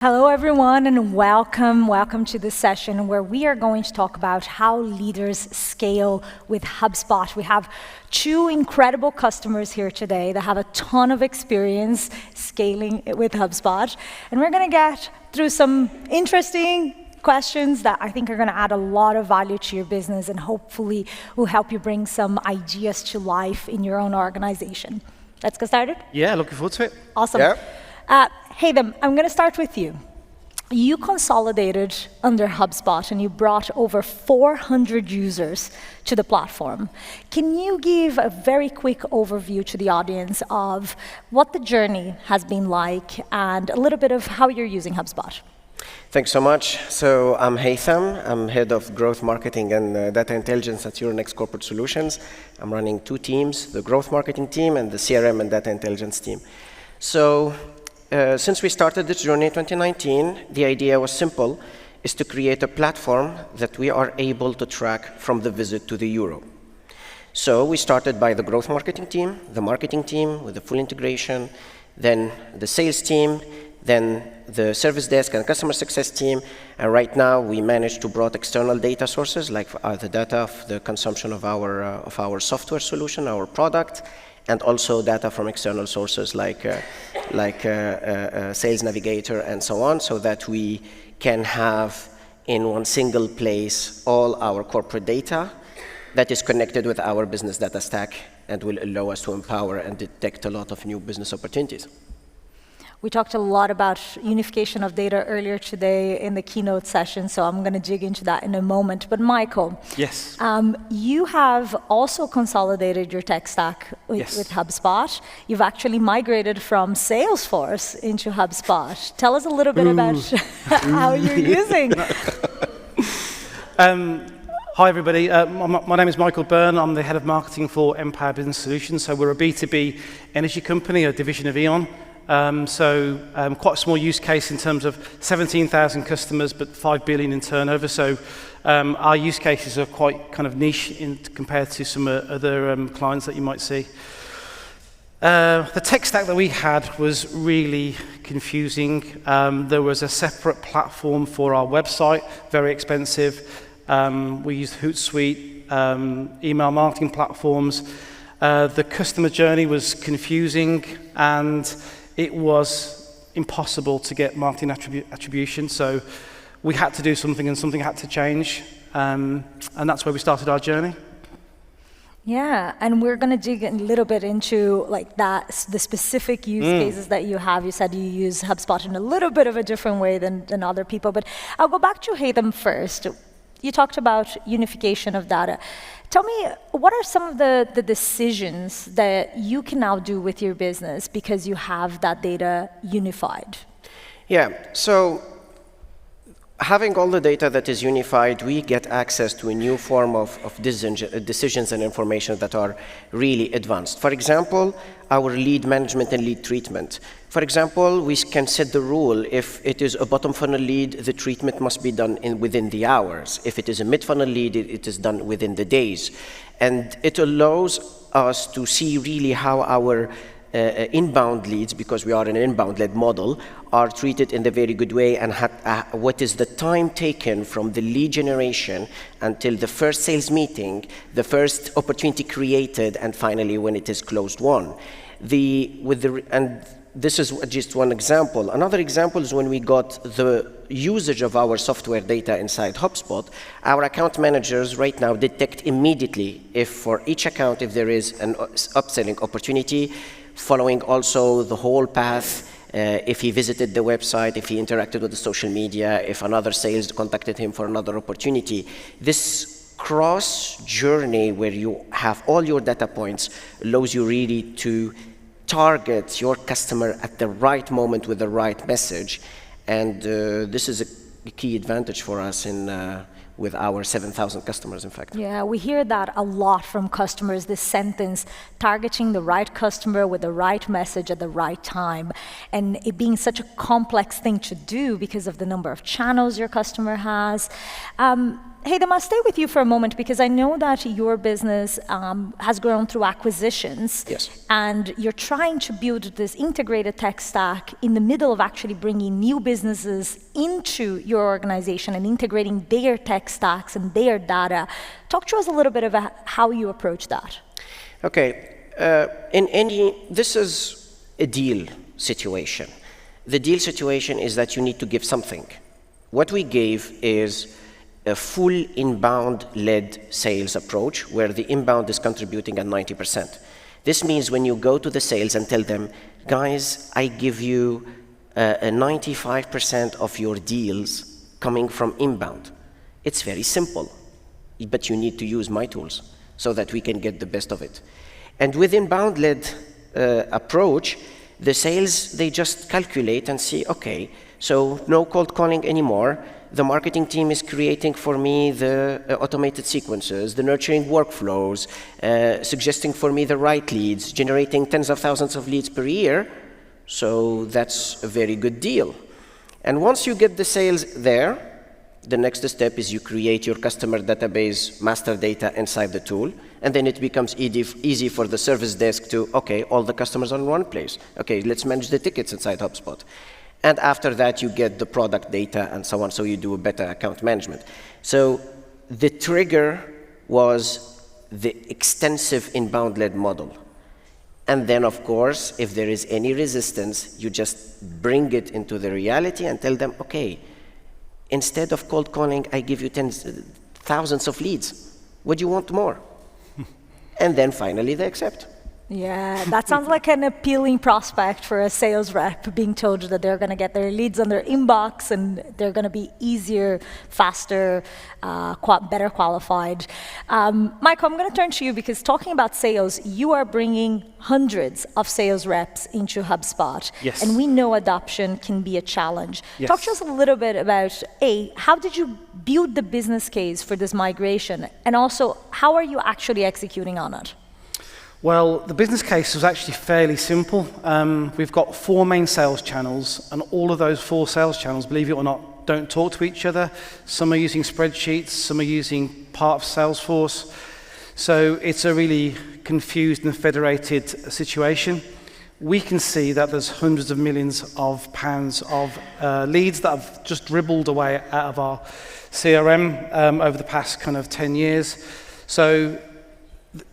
Hello, everyone, and welcome to this session where we are going to talk about how leaders scale with HubSpot. We have two incredible customers here today that have a ton of experience scaling with HubSpot, and we're going to get through some interesting questions that I think are going to add a lot of value to your business and hopefully will help you bring some ideas to life in your own organization. Let's get started? Yeah, looking forward to it. Awesome. Yeah. Haythem, I'm going to start with you. You consolidated under HubSpot and you brought over 400 users to the platform. Can you give a very quick overview to the audience of what the journey has been like and a little bit of how you're using HubSpot? Thanks so much. So I'm Haythem. I'm head of growth marketing and data intelligence at Euronext Corporate Solutions. I'm running two teams, the growth marketing team and the CRM and data intelligence team. So since we started this journey in 2019, the idea was simple, is to create a platform that we are able to track from the visit to the euro. So we started by the growth marketing team, the marketing team with the full integration, then the sales team, then the service desk and customer success team, and right now we managed to brought external data sources like the data of the consumption of our software solution, our product, and also data from external sources like Sales Navigator and so on, so that we can have in one single place all our corporate data that is connected with our business data stack and will allow us to empower and detect a lot of new business opportunities. We talked a lot about unification of data earlier today in the keynote session, so I'm going to dig into that in a moment. But Michael, yes, you have also consolidated your tech stack with HubSpot. You've actually migrated from Salesforce into HubSpot. Tell us a little bit about how you're using. Hi, everybody. My name is Michael Byrne. I'm the head of marketing for Empower Business Solutions. So we're a B2B energy company, a division of E.ON. Quite a small use case in terms of 17,000 customers, but 5 billion in turnover. So our use cases are quite kind of niche compared to some other clients that you might see. The tech stack that we had was really confusing. There was a separate platform for our website, very expensive. We used Hootsuite, email marketing platforms. The customer journey was confusing, and it was impossible to get marketing attribution, so we had to do something, and something had to change, and that's where we started our journey. Yeah, and we're going to dig a little bit into like that, the specific use cases that you have. You said you use HubSpot in a little bit of a different way than other people, but I'll go back to Haythem first. You talked about unification of data. Tell me, what are some of the decisions that you can now do with your business because you have that data unified? Yeah, so having all the data that is unified, we get access to a new form of decisions and information that are really advanced. For example, our lead management and lead treatment. For example, we can set the rule, if it is a bottom funnel lead, the treatment must be done within the hours. If it is a mid funnel lead, it is done within the days. And it allows us to see really how our inbound leads, because we are an inbound-led model, are treated in a very good way, and what is the time taken from the lead generation until the first sales meeting, the first opportunity created, and finally when it is closed won. And this is just one example. Another example is when we got the usage of our software data inside HubSpot, our account managers right now detect immediately if for each account, if there is an upselling opportunity, following also the whole path, if he visited the website, if he interacted with the social media, if another sales contacted him for another opportunity. This cross journey where you have all your data points allows you really to target your customer at the right moment with the right message. And this is a key advantage for us with our 7,000 customers, in fact. Yeah, we hear that a lot from customers, this sentence, targeting the right customer with the right message at the right time. And it being such a complex thing to do because of the number of channels your customer has. Haythem, I'll stay with you for a moment because I know that your business has grown through acquisitions. Yes. And you're trying to build this integrated tech stack in the middle of actually bringing new businesses into your organization and integrating their tech stacks and their data. Talk to us a little bit about how you approach that. Okay. This is a deal situation. The deal situation is that you need to give something. What we gave is a full inbound-led sales approach where the inbound is contributing at 90%. This means when you go to the sales and tell them, guys, I give you 95% of your deals coming from inbound. It's very simple, but you need to use my tools so that we can get the best of it. And with inbound-led approach, the sales, they just calculate and see, okay, so no cold calling anymore. The marketing team is creating for me the automated sequences, the nurturing workflows, suggesting for me the right leads, generating tens of thousands of leads per year. So that's a very good deal. And once you get the sales there, the next step is you create your customer database master data inside the tool, and then it becomes easy for the service desk to, okay, all the customers are in one place. Okay, let's manage the tickets inside HubSpot. And after that, you get the product data and so on, so you do a better account management. So the trigger was the extensive inbound-led model. And then, of course, if there is any resistance, you just bring it into the reality and tell them, okay, instead of cold calling, I give you thousands of leads. What do you want more? And then finally they accept. Yeah, that sounds like an appealing prospect for a sales rep, being told that they're going to get their leads on their inbox and they're going to be easier, faster, better qualified. Michael, I'm going to turn to you because talking about sales, you are bringing hundreds of sales reps into HubSpot. Yes. And we know adoption can be a challenge. Yes. Talk to us a little bit about, how did you build the business case for this migration? And also, how are you actually executing on it? Well, the business case was actually fairly simple. We've got 4 main sales channels, and all of those 4 sales channels, believe it or not, don't talk to each other. Some are using spreadsheets, some are using part of Salesforce. So it's a really confused and federated situation. We can see that there's hundreds of millions of pounds of leads that have just dribbled away out of our CRM over the past kind of 10 years. So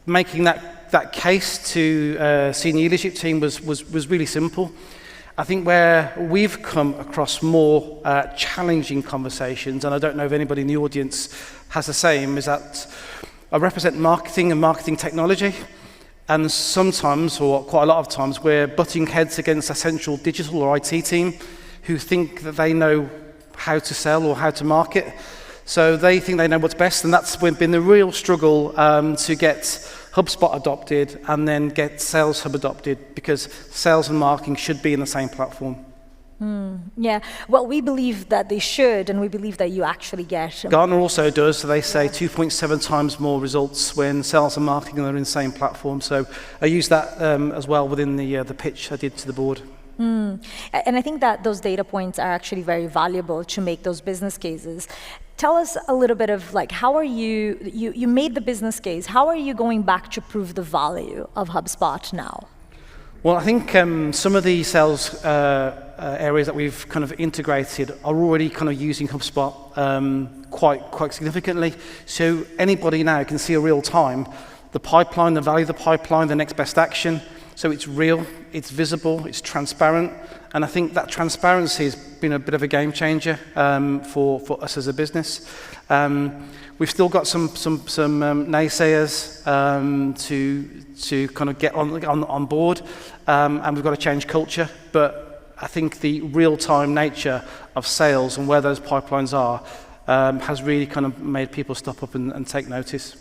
making that case to senior leadership team was really simple. I think where we've come across more challenging conversations, and I don't know if anybody in the audience has the same, is that I represent marketing and marketing technology, and sometimes, or quite a lot of times, we're butting heads against a central digital or IT team who think that they know how to sell or how to market. So they think they know what's best, and that's been the real struggle to get HubSpot adopted and then get Sales Hub adopted, because sales and marketing should be in the same platform. Yeah, well, we believe that they should, and we believe that you actually get. Gartner also does, so they say 2.7 times more results when sales and marketing are in the same platform. So I use that as well within the pitch I did to the board. And I think that those data points are actually very valuable to make those business cases. Tell us a little bit of how are you made the business case, how are you going back to prove the value of HubSpot now? Well, I think some of the sales areas that we've kind of integrated are already kind of using HubSpot quite significantly. So anybody now can see in real time the pipeline, the value of the pipeline, the next best action. So it's real, it's visible, it's transparent, and I think that transparency has been a bit of a game changer for us as a business. We've still got some naysayers to kind of get on board, and we've got to change culture. But I think the real-time nature of sales and where those pipelines are has really kind of made people stop up and take notice.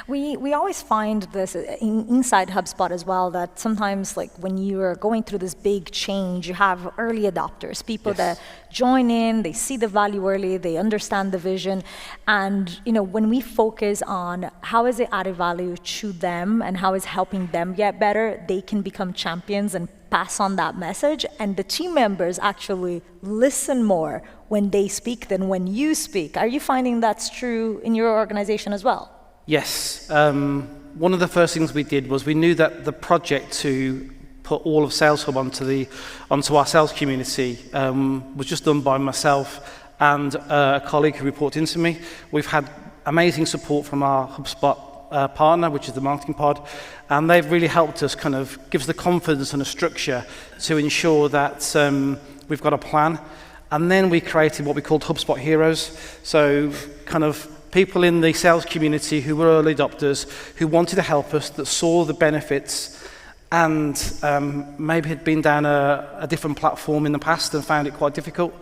We always find this inside HubSpot as well, that sometimes like when you are going through this big change, you have early adopters, people that join in, they see the value early, they understand the vision, and when we focus on how is it added value to them and how is helping them get better, they can become champions and pass on that message, and the team members actually listen more when they speak than when you speak. Are you finding that's true in your organization as well? Yes. One of the first things we did was we knew that the project to put all of Sales Hub onto our sales community was just done by myself and a colleague who reported into me. We've had amazing support from our HubSpot partner, which is the marketing pod, and they've really helped us kind of give us the confidence and a structure to ensure that we've got a plan. And then we created what we called HubSpot Heroes. So kind of people in the sales community who were early adopters, who wanted to help us, that saw the benefits and maybe had been down a different platform in the past and found it quite difficult.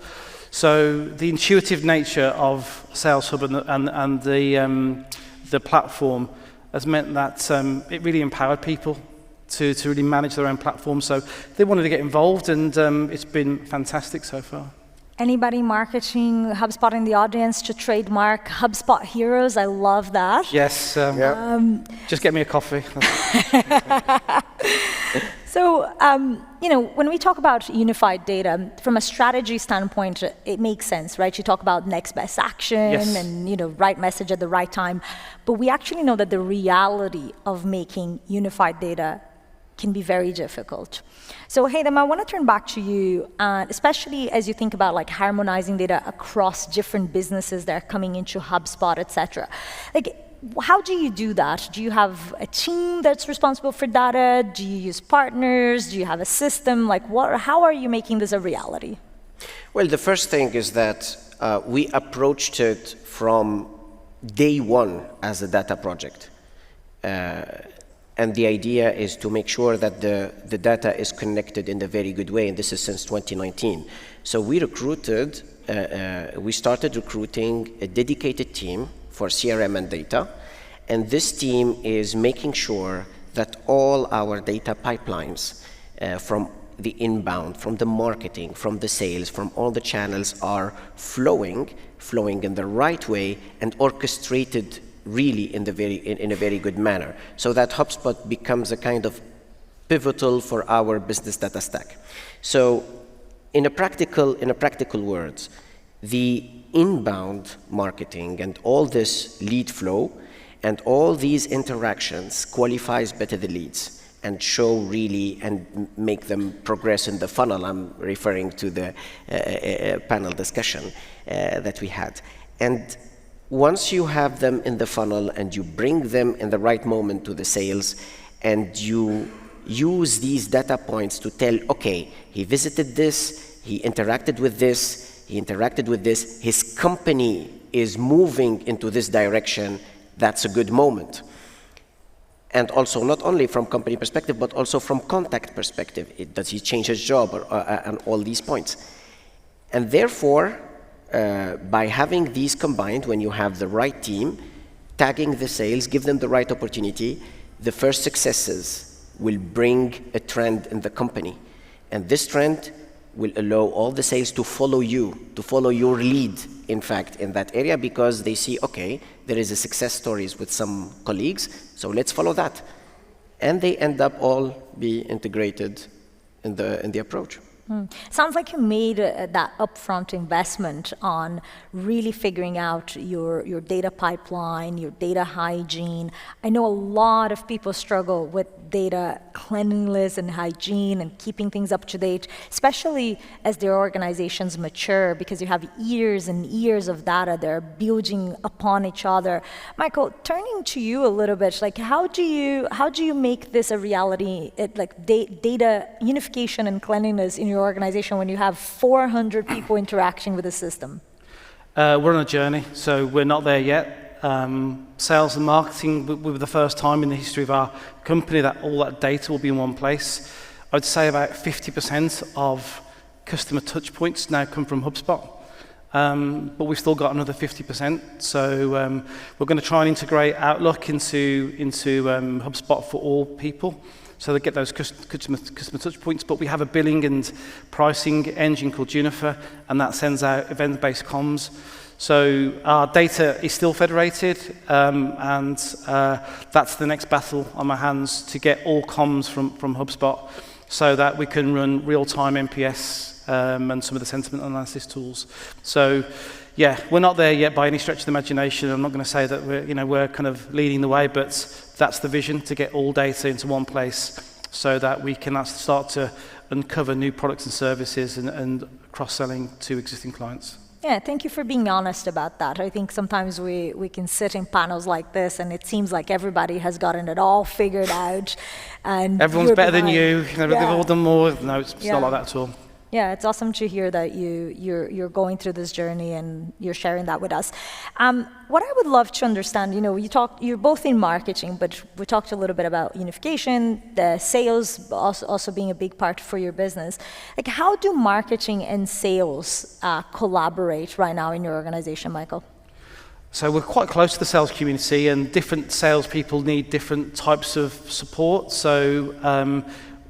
So the intuitive nature of Sales Hub and the platform has meant that it really empowered people to really manage their own platform. So they wanted to get involved, and it's been fantastic so far. Anybody marketing HubSpot in the audience to trademark HubSpot Heroes? I love that. Yes. Just get me a coffee. So, when we talk about unified data, from a strategy standpoint, it makes sense, right? You talk about next best action and, right message at the right time. But we actually know that the reality of making unified data can be very difficult. So Haythem, I want to turn back to you, especially as you think about like harmonizing data across different businesses that are coming into HubSpot, et cetera. Like, how do you do that? Do you have a team that's responsible for data? Do you use partners? Do you have a system? Like, how are you making this a reality? Well, the first thing is that we approached it from day one as a data project. And the idea is to make sure that the data is connected in a very good way, and this is since 2019. So we started recruiting a dedicated team for CRM and data, and this team is making sure that all our data pipelines from the inbound, from the marketing, from the sales, from all the channels are flowing in the right way and orchestrated really in a very good manner, so that HubSpot becomes a kind of pivotal for our business data stack. So in a practical words, the inbound marketing and all this lead flow and all these interactions qualifies better the leads and show really and make them progress in the funnel. I'm referring to the panel discussion that we had. And once you have them in the funnel and you bring them in the right moment to the sales and you use these data points to tell, okay, he visited this, he interacted with this, his company is moving into this direction, that's a good moment. And also not only from company perspective, but also from contact perspective. Does he change his job and all these points? And therefore, by having these combined, when you have the right team, tagging the sales, give them the right opportunity, the first successes will bring a trend in the company. And this trend will allow all the sales to follow you, to follow your lead, in fact, in that area, because they see, okay, there is a success stories with some colleagues, so let's follow that. And they end up all be integrated in the approach. Sounds like you made that upfront investment on really figuring out your data pipeline, your data hygiene. I know a lot of people struggle with data cleanliness and hygiene and keeping things up to date, especially as their organizations mature, because you have years and years of data that are building upon each other. Michael, turning to you a little bit, like how do you make this a reality, data unification and cleanliness in your organization when you have 400 people interacting with the system? We're on a journey, so we're not there yet. Sales and marketing, we were the first time in the history of our company that all that data will be in one place. I'd say about 50% of customer touch points now come from HubSpot. but we've still got another 50%. So we're going to try and integrate Outlook into HubSpot for all people, so they get those customer touch points. But we have a billing and pricing engine called Juniper, and that sends out event-based comms. So our data is still federated, and that's the next battle on my hands, to get all comms from HubSpot, so that we can run real-time NPS and some of the sentiment analysis tools. So, yeah, we're not there yet by any stretch of the imagination. I'm not going to say that we're kind of leading the way, but that's the vision, to get all data into one place, so that we can start to uncover new products and services and cross-selling to existing clients. Yeah, thank you for being honest about that. I think sometimes we can sit in panels like this and it seems like everybody has gotten it all figured out. And everyone's better than you. They've all done more. No, it's not like that at all. Yeah, it's awesome to hear that you're going through this journey and you're sharing that with us. What I would love to understand, you're both in marketing, but we talked a little bit about unification, the sales also being a big part for your business. Like, how do marketing and sales collaborate right now in your organization, Michael? So we're quite close to the sales community, and different salespeople need different types of support. So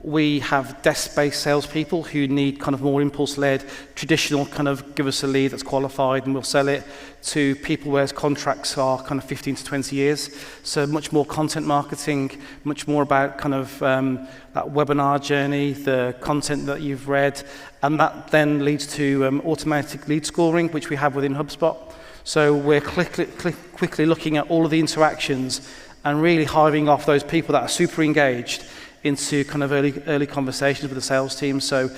we have desk-based salespeople who need kind of more impulse-led, traditional kind of give us a lead that's qualified and we'll sell it, to people where contracts are kind of 15 to 20 years. So much more content marketing, much more about kind of that webinar journey, the content that you've read, and that then leads to automatic lead scoring, which we have within HubSpot. So we're quickly looking at all of the interactions and really hiving off those people that are super engaged into kind of early conversations with the sales team. So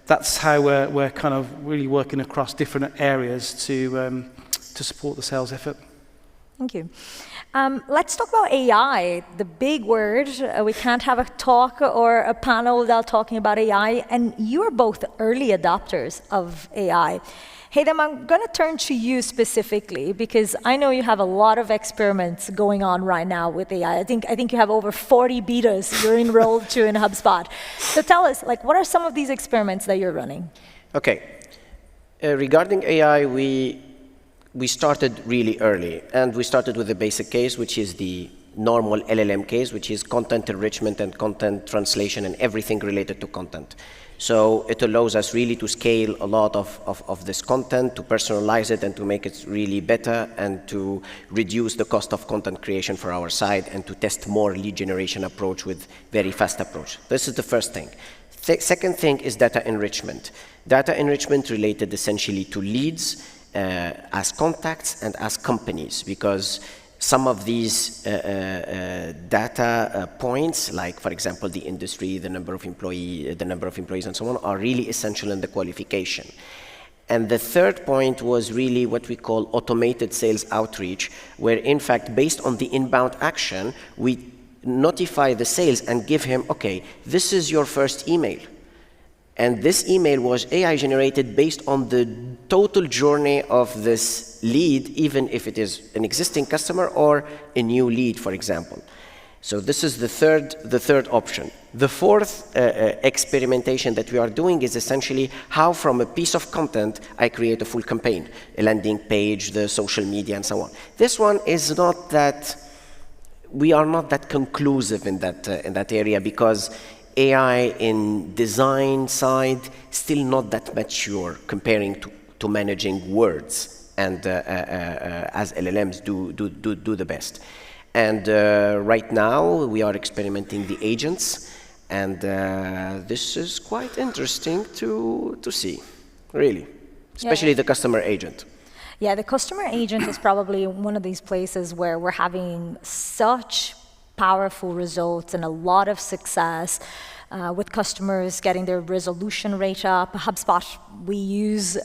that's how we're kind of really working across different areas to support the sales effort. Thank you. Let's talk about AI, the big word. We can't have a talk or a panel without talking about AI, and you are both early adopters of AI. Haythem, I'm going to turn to you specifically because I know you have a lot of experiments going on right now with AI. I think you have over 40 betas you're enrolled to in HubSpot. So tell us, like, what are some of these experiments that you're running? Okay. Regarding AI, we started really early, and we started with the basic case, which is the normal LLM case, which is content enrichment and content translation and everything related to content. So it allows us really to scale a lot of this content, to personalize it and to make it really better, and to reduce the cost of content creation for our side, and to test more lead generation approach with very fast approach. This is the first thing. Second thing is data enrichment. Data enrichment related essentially to leads as contacts and as companies, because some of these data points, like for example the industry, the number of employees and so on, are really essential in the qualification. And the third point was really what we call automated sales outreach, where in fact based on the inbound action we notify the sales and give him, okay, this is your first email. And this email was AI generated based on the total journey of this lead, even if it is an existing customer or a new lead, for example. So this is the third option. The fourth experimentation that we are doing is essentially how from a piece of content I create a full campaign, a landing page, the social media, and so on. This one is not that, we are not that conclusive in that area, because AI in design side still not that mature comparing to managing words, and as LLMs do the best. And right now we are experimenting the agents, and this is quite interesting to see, really, especially the customer agent. Yeah, the customer agent is probably one of these places where we're having such powerful results and a lot of success with customers getting their resolution rate up. HubSpot, we use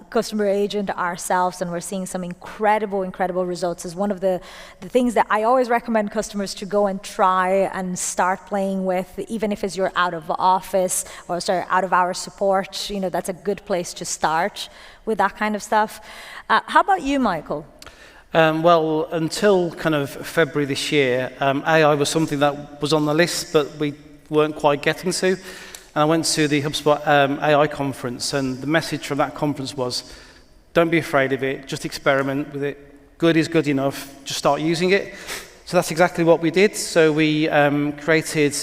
customer agent ourselves, and we're seeing some incredible results. Is one of the things that I always recommend customers to go and try and start playing with, even if it's you're out of office or out of our support. You know, that's a good place to start with that kind of stuff. How about you, Michael? Well, until kind of February this year, AI was something that was on the list, but we weren't quite getting to. And I went to the HubSpot AI conference, and the message from that conference was, don't be afraid of it, just experiment with it. Good is good enough, just start using it. So that's exactly what we did. So we created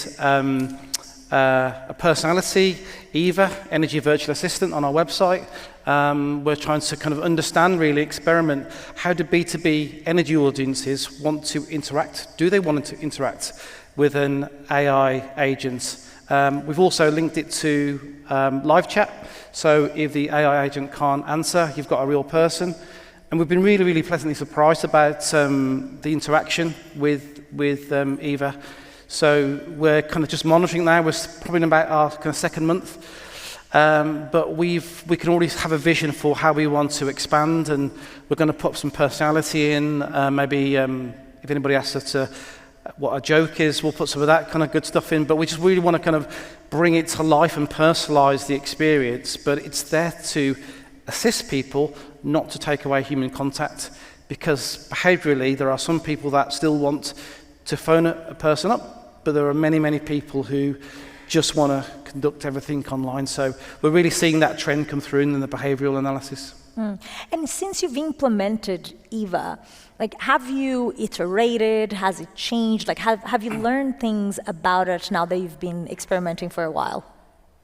a personality, Eva, Energy Virtual Assistant, on our website. We're trying to kind of understand, really experiment, how do B2B energy audiences want to interact? Do they want to interact with an AI agent? We've also linked it to live chat. So if the AI agent can't answer, you've got a real person. And we've been really, really pleasantly surprised about the interaction with Eva. So we're kind of just monitoring now. We're probably in about our kind of second month. But we can already have a vision for how we want to expand, and we're going to put some personality in. Maybe if anybody asks us to what a joke is, we'll put some of that kind of good stuff in. But we just really want to kind of bring it to life and personalize the experience. But it's there to assist people, not to take away human contact, because behaviorally there are some people that still want to phone a person up, but there are many, many people who just want to conduct everything online. So we're really seeing that trend come through in the behavioral analysis. And since you've implemented Eva, like, have you iterated? Has it changed? Like, have you learned things about it now that you've been experimenting for a while?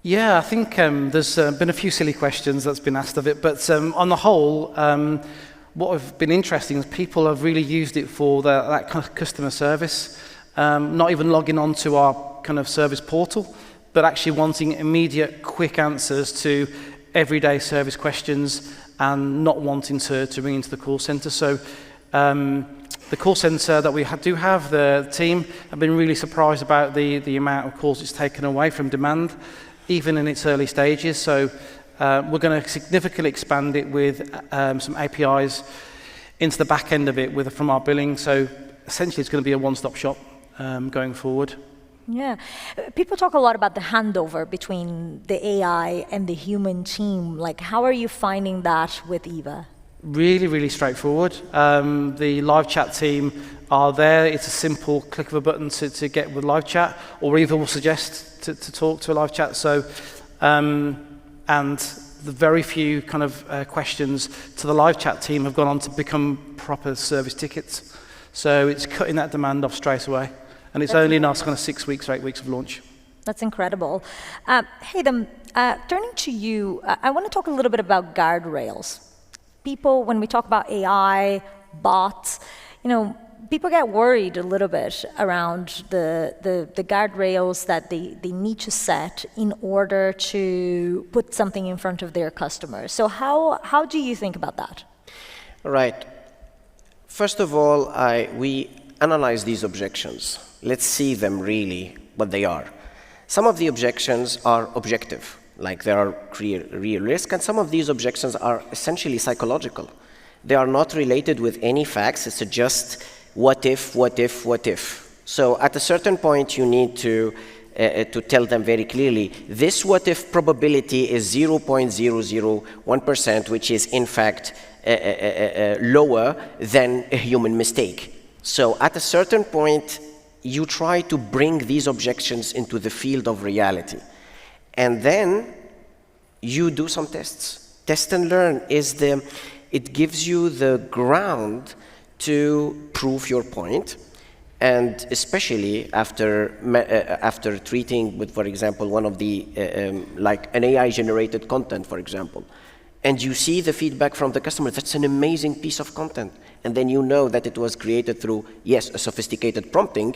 Yeah, I think there's been a few silly questions that's been asked of it, but on the whole, what have been interesting is people have really used it for that kind of customer service, not even logging on to our kind of service portal, but actually wanting immediate, quick answers to everyday service questions and not wanting to ring into the call center. So the call center that we do have, the team, have been really surprised about the amount of calls it's taken away from demand, even in its early stages. So we're going to significantly expand it with some APIs into the back end of it from our billing. So essentially it's going to be a one-stop shop going forward. Yeah. People talk a lot about the handover between the AI and the human team. Like, how are you finding that with Eva? Really, really straightforward. The live chat team are there. It's a simple click of a button to get with live chat, or Eva will suggest to talk to a live chat. So, and the very few kind of questions to the live chat team have gone on to become proper service tickets. So it's cutting that demand off straight away. And it's only in our kind of 6 weeks or 8 weeks of launch. That's incredible. Haythem, turning to you, I want to talk a little bit about guardrails. People, when we talk about AI, bots, people get worried a little bit around the guardrails that they need to set in order to put something in front of their customers. So how do you think about that? Right. First of all, we analyze these objections. Let's see them really what they are. Some of the objections are objective, like there are real risk, and some of these objections are essentially psychological. They are not related with any facts. It's just what if, what if, what if. So at a certain point, you need to tell them very clearly, this what if probability is 0.001%, which is in fact lower than a human mistake. So at a certain point, you try to bring these objections into the field of reality. And then you do some tests. Test and learn it gives you the ground to prove your point. And especially after treating with, for example, one of the, like an AI-generated content, for example, and you see the feedback from the customer, that's an amazing piece of content. And then you know that it was created through, yes, a sophisticated prompting,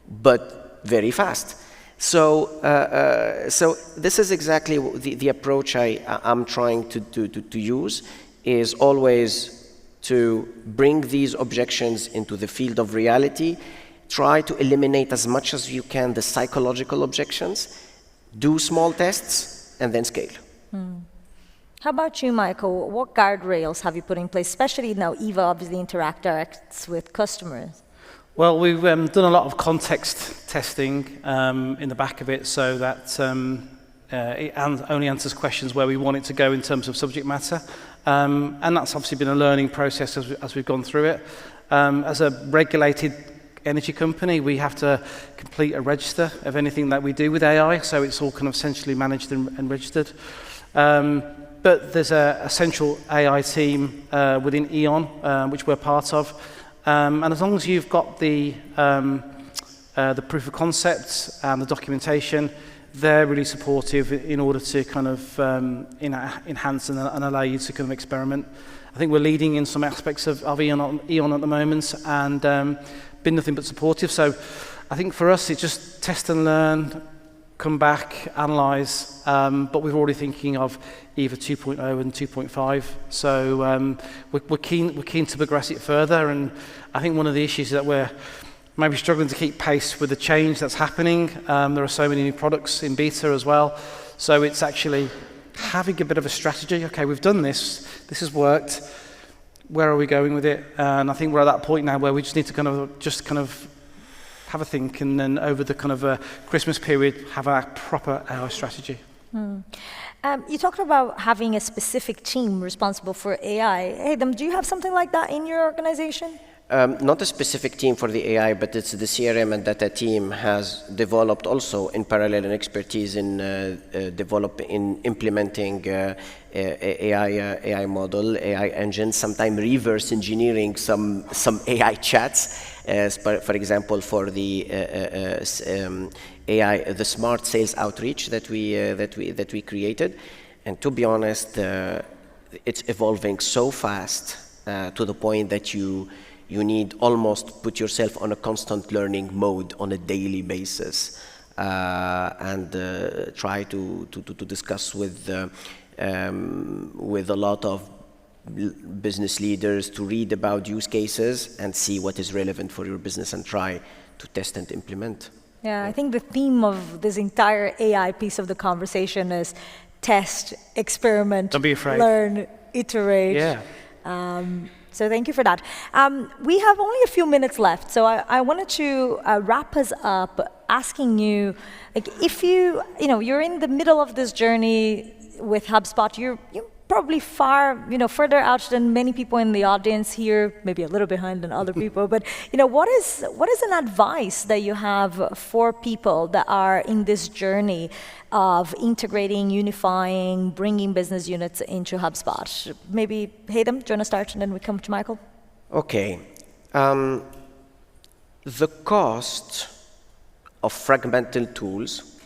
but very fast. So this is exactly the approach I'm trying to use, is always to bring these objections into the field of reality, try to eliminate as much as you can the psychological objections, do small tests, and then scale. How about you, Michael? What guardrails have you put in place, especially now Eva obviously interacts with customers? Well, we've done a lot of context testing in the back of it, so that it only answers questions where we want it to go in terms of subject matter. And that's obviously been a learning process as we've gone through it. As a regulated energy company, we have to complete a register of anything that we do with AI, so it's all kind of centrally managed and registered. But there's a central AI team within E.ON, which we're part of. And as long as you've got the proof of concepts and the documentation, they're really supportive in order to kind of enhance and allow you to kind of experiment. I think we're leading in some aspects of E.ON at the moment, and been nothing but supportive. So I think for us, it's just test and learn, come back, analyze, but we're already thinking of either 2.0 and 2.5. So we're keen to progress it further, and I think one of the issues is that we're maybe struggling to keep pace with the change that's happening. There are so many new products in beta as well, so it's actually having a bit of a strategy. Okay, we've done this has worked, where are we going with it? And I think we're at that point now where we just need to kind of have a think, and then over the kind of Christmas period, have a proper AI strategy. You talked about having a specific team responsible for AI. Haythem, do you have something like that in your organization? Not a specific team for the AI, but it's the CRM and data team has developed also in parallel an expertise in implementing AI model, AI engines, sometimes reverse engineering some AI chats. For example, for the AI, the smart sales outreach that we created, and to be honest, it's evolving so fast to the point that you need almost put yourself on a constant learning mode on a daily basis, and try to discuss with a lot of business leaders to read about use cases and see what is relevant for your business and try to test and implement. Yeah, I think the theme of this entire AI piece of the conversation is test, experiment, don't be afraid, learn, iterate. Yeah. So thank you for that. We have only a few minutes left, so I wanted to wrap us up asking you, like, if you're in the middle of this journey with HubSpot, you're probably further out than many people in the audience here, maybe a little behind than other people, but what is an advice that you have for people that are in this journey of integrating, unifying, bringing business units into HubSpot? Maybe Haythem, do you want to start, and then we come to Michael? Okay. The cost of fragmented tools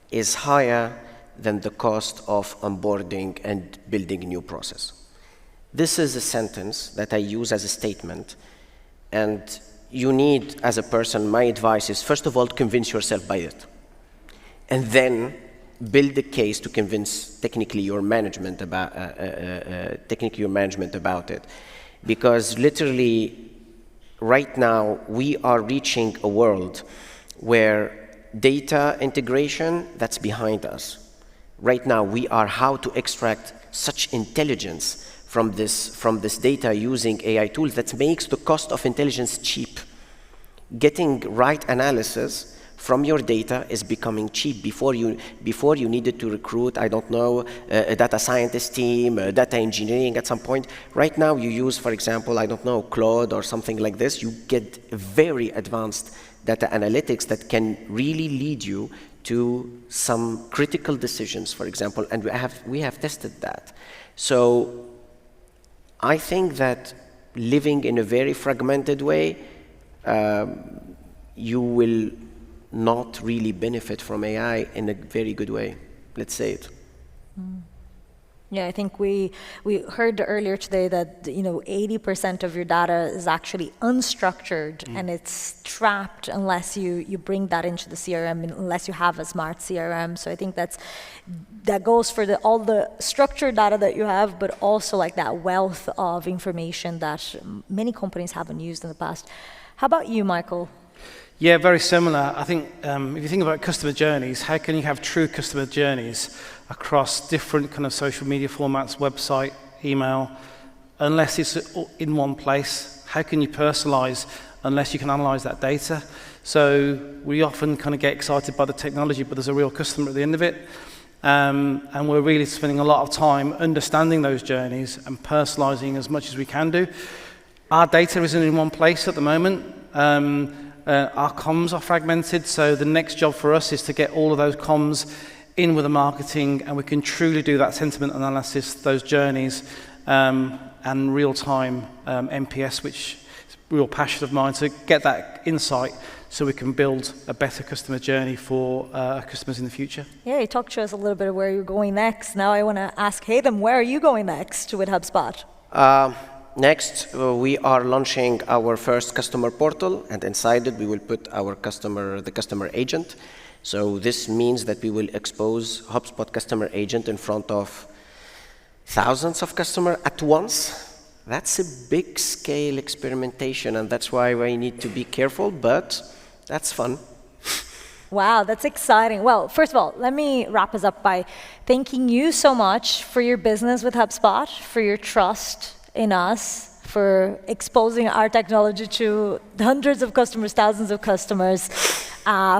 is higher than the cost of onboarding and building a new process. This is a sentence that I use as a statement, and you need, as a person, my advice is, first of all, convince yourself by it, and then build a case to convince technically your management about it, because literally right now we are reaching a world where data integration, that's behind us. Right now, we are how to extract such intelligence from this data using AI tools that makes the cost of intelligence cheap. Getting right analysis from your data is becoming cheap. Before you needed to recruit, I don't know, a data scientist team, data engineering at some point. Right now, you use, for example, I don't know, Claude or something like this. You get very advanced data analytics that can really lead you to some critical decisions, for example, and we have tested that. So I think that living in a very fragmented way, you will not really benefit from AI in a very good way. Let's say it. Yeah, I think we heard earlier today that 80% of your data is actually unstructured, and it's trapped unless you bring that into the CRM, unless you have a smart CRM. So I think that goes for all the structured data that you have, but also like that wealth of information that many companies haven't used in the past. How about you, Michael? Yeah, very similar. I think if you think about customer journeys, how can you have true customer journeys across different kind of social media formats, website, email, unless it's in one place? How can you personalize unless you can analyze that data? So we often kind of get excited by the technology, but there's a real customer at the end of it. And we're really spending a lot of time understanding those journeys and personalizing as much as we can do. Our data isn't in one place at the moment. Our comms are fragmented, so the next job for us is to get all of those comms in with the marketing, and we can truly do that sentiment analysis, those journeys, and real-time NPS, which is a real passion of mine, to get that insight so we can build a better customer journey for our customers in the future. Yeah, you talked to us a little bit of where you're going next. Now I want to ask Haythem, where are you going next with HubSpot? Next, we are launching our first customer portal, and inside it we will put the customer agent. So this means that we will expose HubSpot customer agent in front of thousands of customers at once. That's a big scale experimentation, and that's why we need to be careful, but that's fun. Wow, that's exciting. Well, first of all, let me wrap us up by thanking you so much for your business with HubSpot, for your trust in us, for exposing our technology to hundreds of customers, thousands of customers,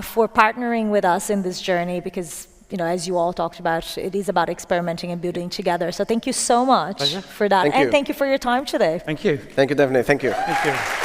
for partnering with us in this journey, because, you know, as you all talked about, it is about experimenting and building together. So thank you so much for that. Thank and you. thank you for your time today. Thank you. Thank you, Daphne. Thank you. Thank you.